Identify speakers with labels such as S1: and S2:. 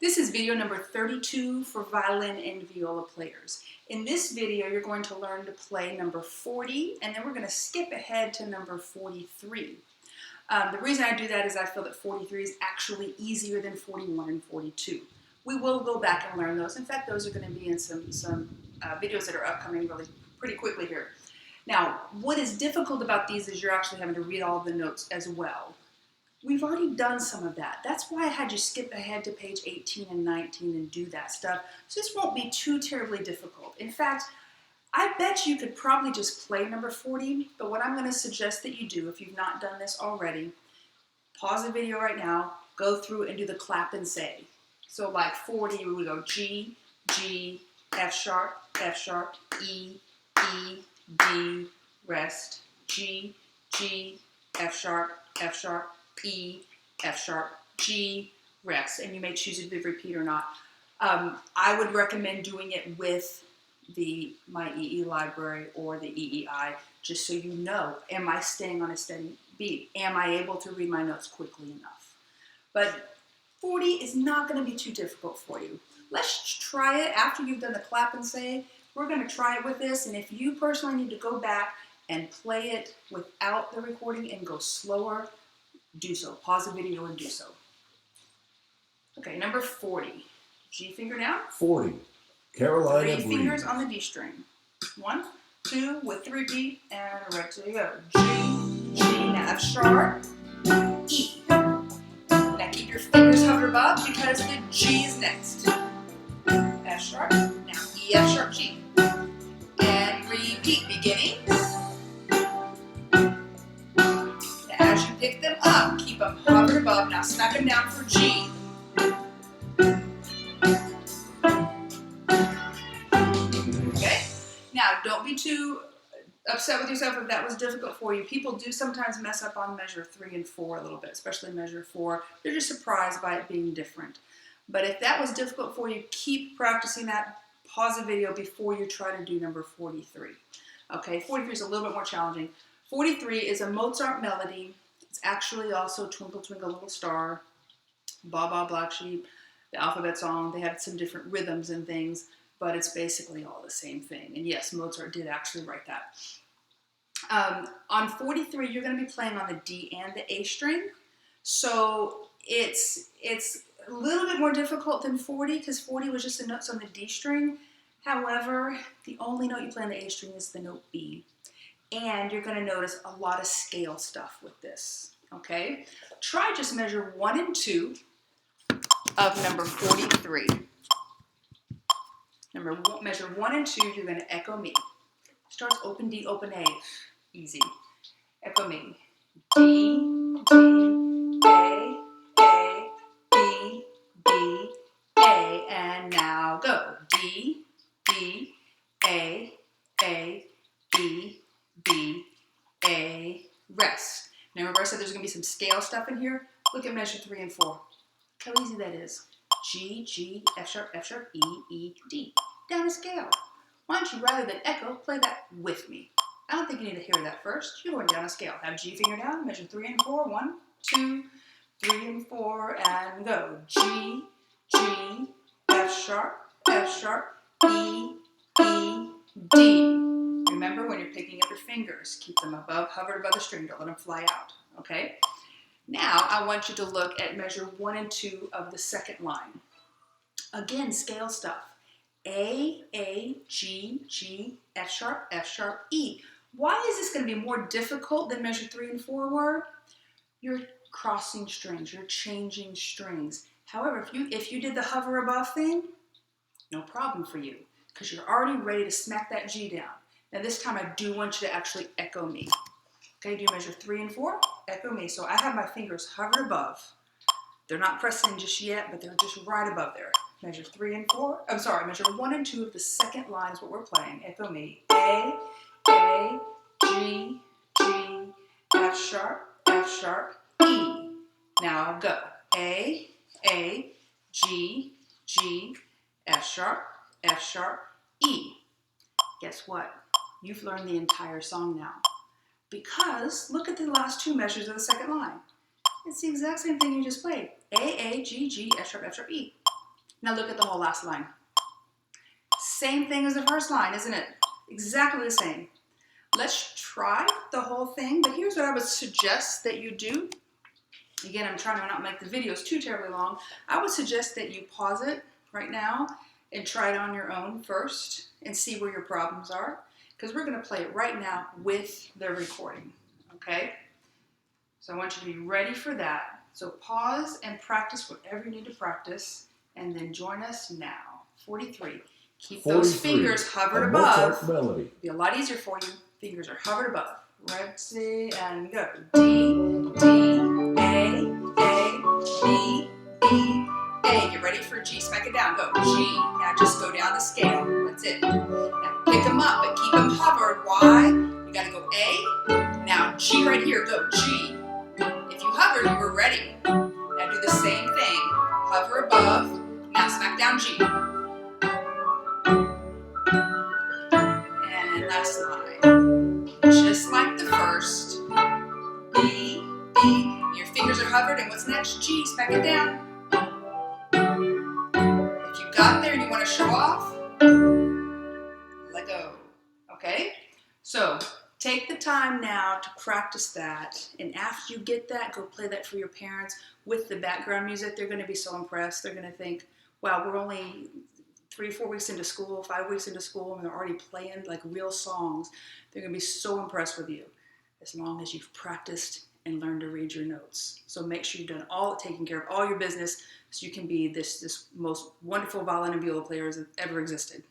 S1: This is video number 32 for violin and viola players. In this video, you're going to learn to play number 40, and then we're going to skip ahead to number 43. The reason I do that is I feel that 43 is actually easier than 41 and 42. We will go back and learn those. In fact, those are going to be in some videos that are upcoming really pretty quickly here. Now, what is difficult about these is you're actually having to read all of the notes as well. We've already done some of that. That's why I had you skip ahead to page 18 and 19 and do that stuff. So this won't be too terribly difficult. In fact, I bet you could probably just play number 40, but what I'm going to suggest that you do, if you've not done this already, pause the video right now, go through and do the clap and say. So like 40, we would go G, G, F sharp, E, E, D, rest, G, G, F sharp, E, F sharp, G, rest, and you may choose to repeat or not. I would recommend doing it with my EE library or the EEI, just so you know, am I staying on a steady beat? Am I able to read my notes quickly enough? But 40 is not going to be too difficult for you. Let's try it after you've done the clap and say. We're going to try it with this, and if you personally need to go back and play it without the recording and go slower, do so. Pause the video and do so. Okay, number 40. G finger down.
S2: 40. Carolina
S1: Three
S2: Breeze.
S1: fingers on the D string. 1, 2 with the repeat, and right to go. G, G, now F sharp, E. Now keep your fingers hovered above because the G is next. F sharp, now E, F sharp, G. And repeat, beginning. As you pick them up, keep them hovered above. Now smack them down for G. Okay? Now, don't be too upset with yourself if that was difficult for you. People do sometimes mess up on measure 3 and 4 a little bit, especially measure 4. They're just surprised by it being different. But if that was difficult for you, keep practicing that. Pause the video before you try to do number 43. Okay, 43 is a little bit more challenging. 43 is a Mozart melody. It's actually also Twinkle Twinkle Little Star, Baa Baa Black Sheep, the alphabet song. They have some different rhythms and things, but it's basically all the same thing. And yes, Mozart did actually write that. On 43, you're going to be playing on the D and the A string. So it's a little bit more difficult than 40 because 40 was just the notes on the D string. However, the only note you play on the A string is the note B. And you're going to notice a lot of scale stuff with this, okay? Try just measure 1 and 2 of number 43. Measure 1 and 2, you're going to echo me. Starts open D, open A. Easy. Echo me. D, D, A, B, B, A. And now go. D, D, A, B, B, A, rest. Now remember I said there's going to be some scale stuff in here? Look at measure 3 and 4. Look how easy that is. G, G, F sharp, E, E, D. Down a scale. Why don't you, rather than echo, play that with me? I don't think you need to hear that first. You're going down a scale. Have G finger down, measure 3 and 4. 1, 2, 3 and 4, and go. G, G, F sharp, E, E, D. Remember, when you're picking up your fingers, keep them hovered above the string. Don't let them fly out, okay? Now, I want you to look at measure 1 and 2 of the second line. Again, scale stuff. A, G, G, F sharp, E. Why is this going to be more difficult than measure 3 and 4 were? You're crossing strings. You're changing strings. However, if you did the hover above thing, no problem for you because you're already ready to smack that G down. Now this time I do want you to actually echo me. Okay, do you measure 3 and 4? Echo me. So I have my fingers hovered above. They're not pressing just yet, but they're just right above there. Measure 3 and 4. I'm sorry, measure 1 and 2 of the second line is what we're playing. Echo me. A, G, G, F sharp, E. Now go. A, G, G, F sharp, E. Guess what? You've learned the entire song now. Because look at the last 2 measures of the second line. It's the exact same thing you just played. A, G, G, F sharp, E. Now look at the whole last line. Same thing as the first line, isn't it? Exactly the same. Let's try the whole thing, but here's what I would suggest that you do. Again, I'm trying to not make the videos too terribly long. I would suggest that you pause it right now and try it on your own first and see where your problems are, because we're going to play it right now with the recording, okay? So I want you to be ready for that. So pause and practice whatever you need to practice, and then join us now. 43. Keep those
S2: 43,
S1: fingers hovered
S2: a
S1: above.
S2: Mozart melody.
S1: It'll be a lot easier for you. Fingers are hovered above. Ready, and go. D, D, A, B, B, A. Get ready for G. Smack it down. Go. G. Now just go down the scale. That's it. Now pick them up, but keep them hovered. Why? You gotta go A. Now G right here. Go. G. If you hover, you were ready. Now do the same thing. Hover above. Now smack down G. And last line. Just like the first. B, B. Your fingers are hovered, and what's next? G. Smack it down. If you got there and you want to show off, let go. Okay? So take the time now to practice that, and after you get that, go play that for your parents with the background music. They're going to be so impressed. They're going to think, wow, we're only 3 or 4 weeks into school, 5 weeks into school, and they're already playing like real songs. They're going to be so impressed with you as long as you've practiced and learned to read your notes. So make sure you've done taken care of all your business so you can be this most wonderful violin and viola player that ever existed.